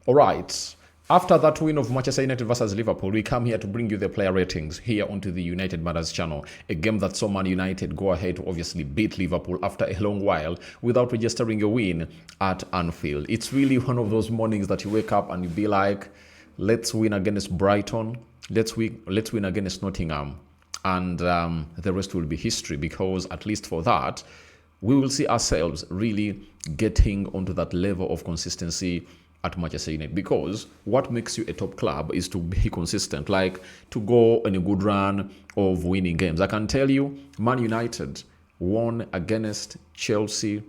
All right. After that win of Manchester United versus Liverpool, we come here to bring you the player ratings here onto the United Matters channel. A game that saw Man United go ahead to obviously beat Liverpool after a long while without registering a win at Anfield. It's really one of those mornings that you wake up and you be like, let's win against Brighton, let's win against Nottingham, and the rest will be history, because at least for that, we will see ourselves really getting onto that level of consistency at Manchester United, because what makes you a top club is to be consistent, like to go on a good run of winning games. I can tell you, Man United won against Chelsea.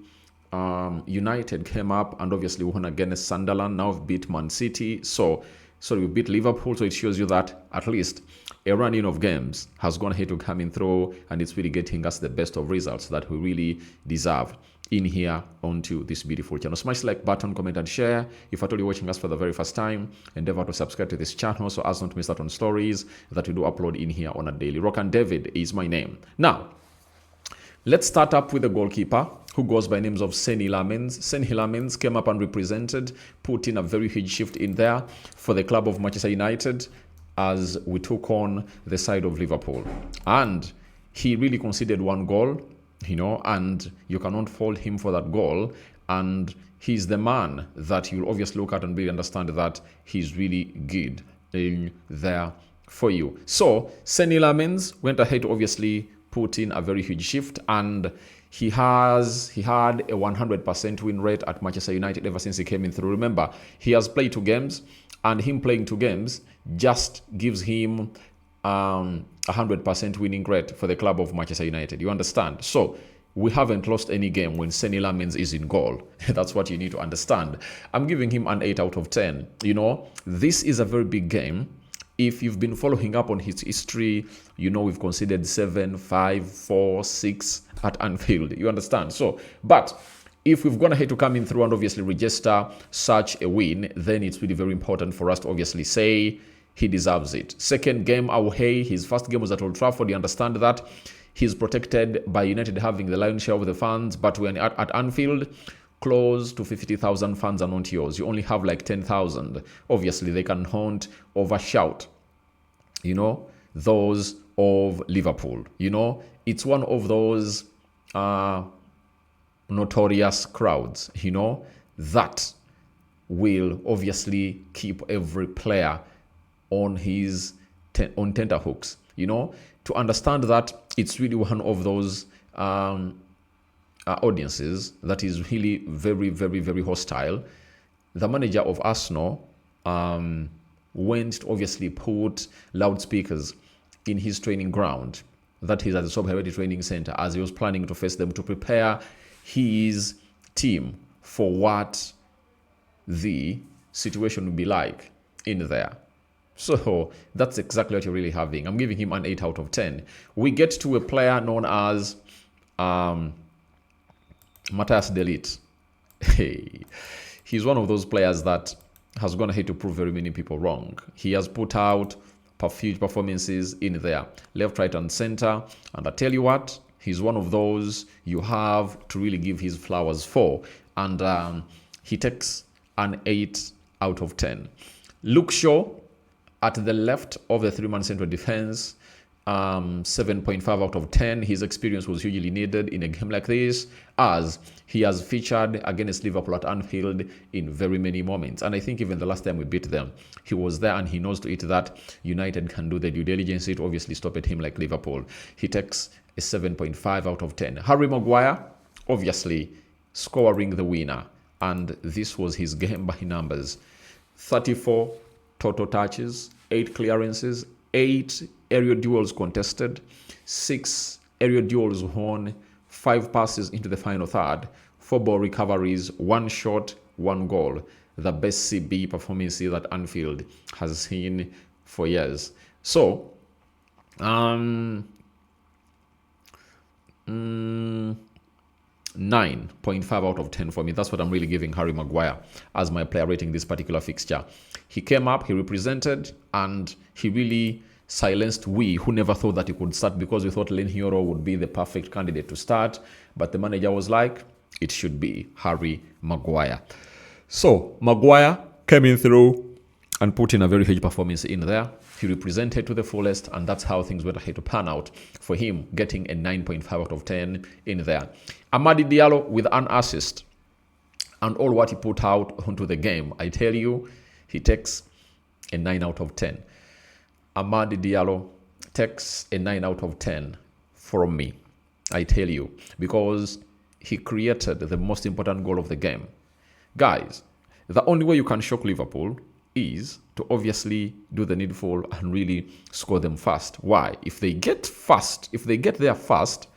United came up and obviously won against Sunderland. Now we've beat Man City. So we beat Liverpool. So it shows you that at least a run-in of games has gone ahead to coming through, and it's really getting us the best of results that we really deserve in here onto this beautiful channel. Smash the like button, comment and share. If at all you're watching us for the very first time, endeavor to subscribe to this channel so as not to miss out on stories that we do upload in here on a daily. Rock and David is my name. Now, let's start up with the goalkeeper, who goes by names of Seny Lamens. Seny Lamens came up and represented, put in a very huge shift in there for the club of Manchester United as we took on the side of Liverpool. And he really conceded one goal, and you cannot fault him for that goal. And he's the man that you'll obviously look at and really understand that he's really good in there for you. So Seny Lamens went ahead to obviously put in a very huge shift, and he had a 100% win rate at Manchester United ever since he came in through. Remember, he has played 2 games, and him playing 2 games just gives him 100% winning rate for the club of Manchester United. You understand? So we haven't lost any game when Seny Lamens is in goal. That's what you need to understand. I'm giving him an 8 out of 10. This is a very big game. If you've been following up on his history, we've conceded 7, 5, 4, 6 at Anfield. You understand? So, but if we've gone ahead to come in through and obviously register such a win, then it's really very important for us to obviously say he deserves it. Second game away, his first game was at Old Trafford. You understand that he's protected by United having the lion's share of the fans, but when at Anfield, close to 50,000 fans are not yours. You only have like 10,000. Obviously, they can overshout, those of Liverpool. It's one of those notorious crowds, that will obviously keep every player on his on tenterhooks. To understand that it's really one of those audiences that is really very, very, very hostile. The manager of Arsenal went to obviously put loudspeakers in his training ground, that is at the Soberity Training Center, as he was planning to face them, to prepare his team for what the situation would be like in there. So that's exactly what you're really having. I'm giving him an 8 out of 10. We get to a player known as Matthias de Ligt. Hey, he's one of those players that has gone ahead to prove very many people wrong. He has put out huge performances in there, left, right, and center. And I tell you what, he's one of those you have to really give his flowers for. And he takes an 8 out of 10. Luke Shaw, at the left of the 3-man central defense, 7.5 out of 10. His experience was hugely needed in a game like this, as he has featured against Liverpool at Anfield in very many moments. And I think even the last time we beat them, he was there, and he knows to it that United can do the due diligence to obviously stop at him like Liverpool. He takes a 7.5 out of 10. Harry Maguire, obviously scoring the winner, and this was his game by numbers. 34 total touches, 8 clearances, 8 aerial duels contested, 6 aerial duels won, 5 passes into the final third, 4 ball recoveries, 1 shot, 1 goal. The best CB performance that Anfield has seen for years. So, 9.5 out of 10 for me. That's what I'm really giving Harry Maguire as my player rating this particular fixture. He came up, he represented, and he really silenced we who never thought that he could start, because we thought Len Hiro would be the perfect candidate to start. But the manager was like, it should be Harry Maguire. So Maguire came in through and put in a very huge performance in there. He represented to the fullest, and that's how things went ahead to pan out for him, getting a 9.5 out of 10 in there. Amadi Diallo with an assist, and all what he put out onto the game, I tell you, he takes a 9 out of 10. Amadi Diallo takes a 9 out of 10 from me, I tell you, because he created the most important goal of the game. Guys, the only way you can shock Liverpool is to obviously do the needful and really score them fast. Why? If they get there fast,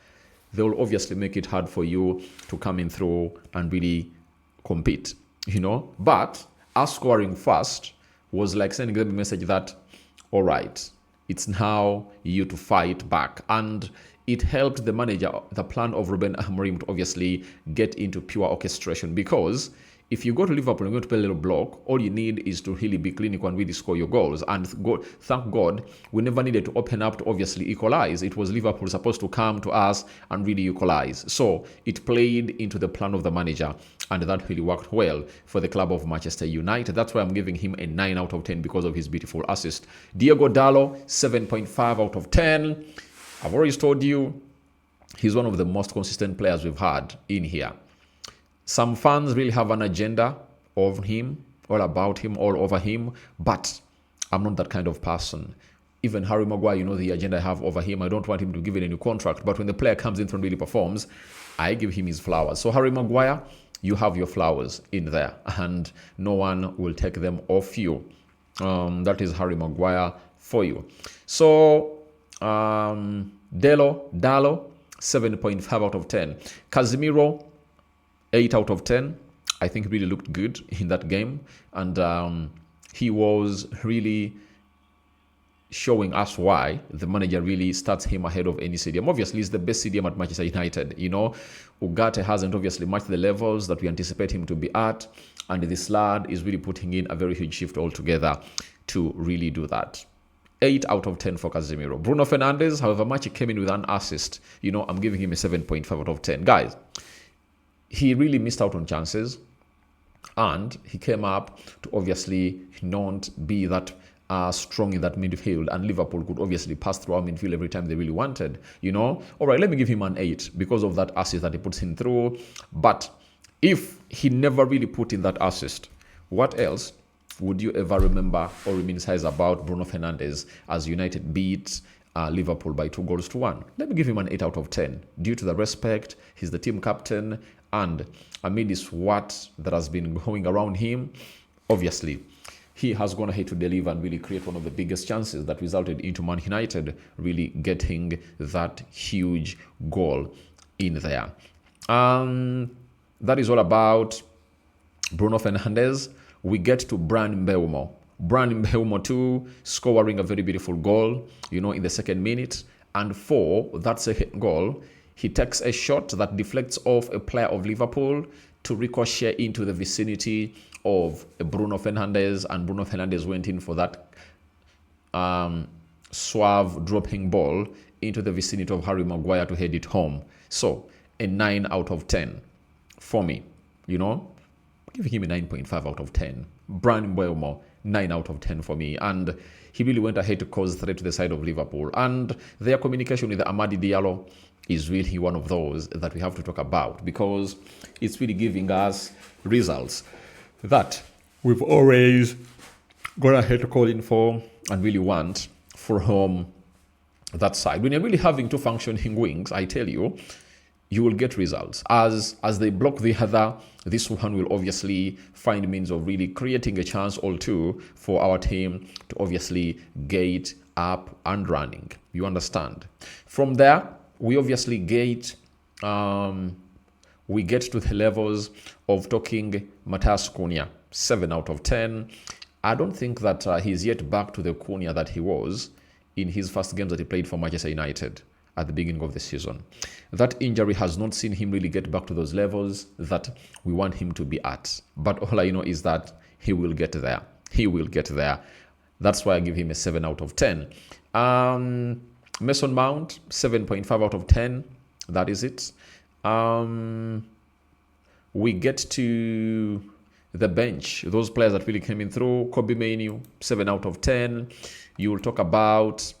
they will obviously make it hard for you to come in through and really compete, But us scoring fast was like sending them a message that, all right, it's now you to fight back. And it helped the manager, the plan of Ruben Amorim, to obviously get into pure orchestration, because if you go to Liverpool and you're going to play a little block, all you need is to really be clinical and really score your goals. And thank God, we never needed to open up to obviously equalize. It was Liverpool supposed to come to us and really equalize. So it played into the plan of the manager, and that really worked well for the club of Manchester United. That's why I'm giving him a 9 out of 10 because of his beautiful assist. Diogo Dalot, 7.5 out of 10. I've already told you, he's one of the most consistent players we've had in here. Some fans really have an agenda of him, all about him, all over him, but I'm not that kind of person. Even Harry Maguire, the agenda I have over him. I don't want him to give it a new contract, but when the player comes in and really performs, I give him his flowers. So Harry Maguire, you have your flowers in there, and no one will take them off you. That is Harry Maguire for you. So Dalot, 7.5 out of 10. Casemiro, 8 out of 10. I think he really looked good in that game, and he was really showing us why the manager really starts him ahead of any stadium. Obviously, it's the best stadium at Manchester United. Ugarte hasn't obviously matched the levels that we anticipate him to be at, and this lad is really putting in a very huge shift altogether to really do that. 8 out of 10 for Casemiro. Bruno Fernandes, however much he came in with an assist, I'm giving him a 7.5 out of 10. Guys, he really missed out on chances, and he came up to obviously not be that strong in that midfield, and Liverpool could obviously pass through our midfield every time they really wanted, All right, let me give him an 8 because of that assist that he puts in through. But if he never really put in that assist, what else would you ever remember or reminisce about Bruno Fernandes as United beat Liverpool by 2-1? Let me give him an 8 out of 10 due to the respect. He's the team captain, and amidst what that has been going around him, obviously he has gone ahead to deliver and really create one of the biggest chances that resulted into Man United really getting that huge goal in there. That is all about Bruno Fernandes. We get to Bryan Mbeumo. Bryan Mbeumo too, scoring a very beautiful goal, in the second minute. And for that second goal, he takes a shot that deflects off a player of Liverpool to ricochet into the vicinity of Bruno Fernandes, and Bruno Fernandes went in for that suave dropping ball into the vicinity of Harry Maguire to head it home. So a 9 out of 10 for me, giving him a 9.5 out of 10. Bryan Mbeumo, 9 out of 10 for me, and he really went ahead to cause threat to the side of Liverpool, and their communication with Amadi Diallo is really one of those that we have to talk about, because it's really giving us results that we've always gone ahead to call in for and really want from that side. When you're really having two functioning wings, I tell you, you will get results. As they block the other, this one will obviously find means of really creating a chance or two for our team to obviously get up and running. You understand? From there, we obviously get to the levels of talking Matheus Cunha, 7 out of 10. I don't think that he's yet back to the Cunha that he was in his first games that he played for Manchester United at the beginning of the season. That injury has not seen him really get back to those levels that we want him to be at. But all I know is that he will get there. He will get there. That's why I give him a 7 out of 10. Mason Mount, 7.5 out of 10. That is it. We get to the bench, those players that really came in through. Kobe Mainoo, 7 out of 10. You will talk about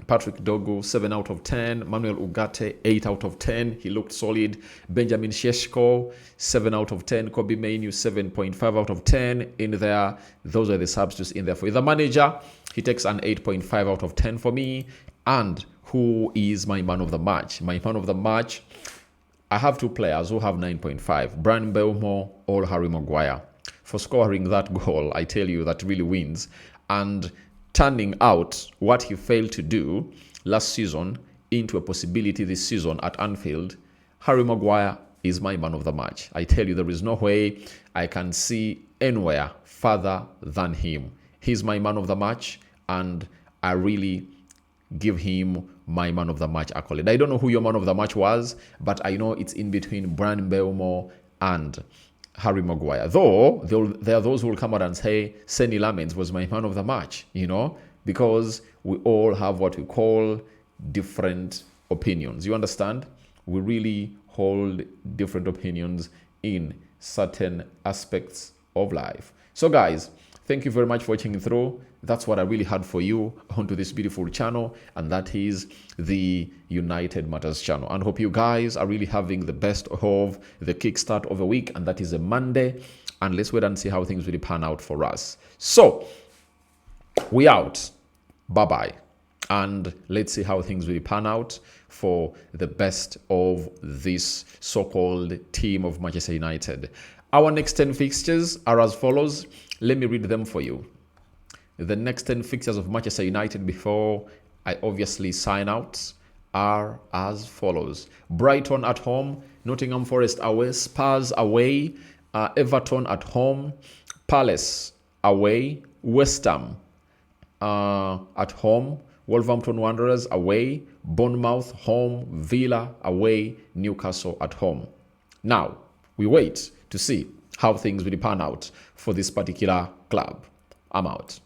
Patrick Dogu, 7 out of 10. Manuel Ugarte, 8 out of 10. He looked solid. Benjamin Sheshko, 7 out of 10. Kobe Mainoo, 7.5 out of 10 in there. Those are the substitutes in there. For the manager, he takes an 8.5 out of 10 for me. And who is my man of the match? My man of the match, I have two players who have 9.5. Brian Mbeumo or Harry Maguire. For scoring that goal, I tell you, that really wins. And turning out what he failed to do last season into a possibility this season at Anfield, Harry Maguire is my man of the match. I tell you, there is no way I can see anywhere further than him. He's my man of the match, and I really give him my man of the match accolade. I don't know who your man of the match was, but I know it's in between Brian Mbeumo and Harry Maguire. Though there are those who will come out and say Seny Lamens was my man of the match, because we all have what we call different opinions. You understand? We really hold different opinions in certain aspects of life. So guys, thank you very much for watching through. That's what I really had for you onto this beautiful channel, and that is the United Matters channel. And hope you guys are really having the best of the kickstart of the week, and that is a Monday. And let's wait and see how things really pan out for us. So we out. Bye-bye. And let's see how things really pan out for the best of this so-called team of Manchester United. Our next 10 fixtures are as follows. Let me read them for you. The next 10 fixtures of Manchester United before I obviously sign out are as follows. Brighton at home, Nottingham Forest away, Spurs away, Everton at home, Palace away, West Ham at home, Wolverhampton Wanderers away, Bournemouth home, Villa away, Newcastle at home. Now, we wait to see how things will pan out for this particular club. I'm out.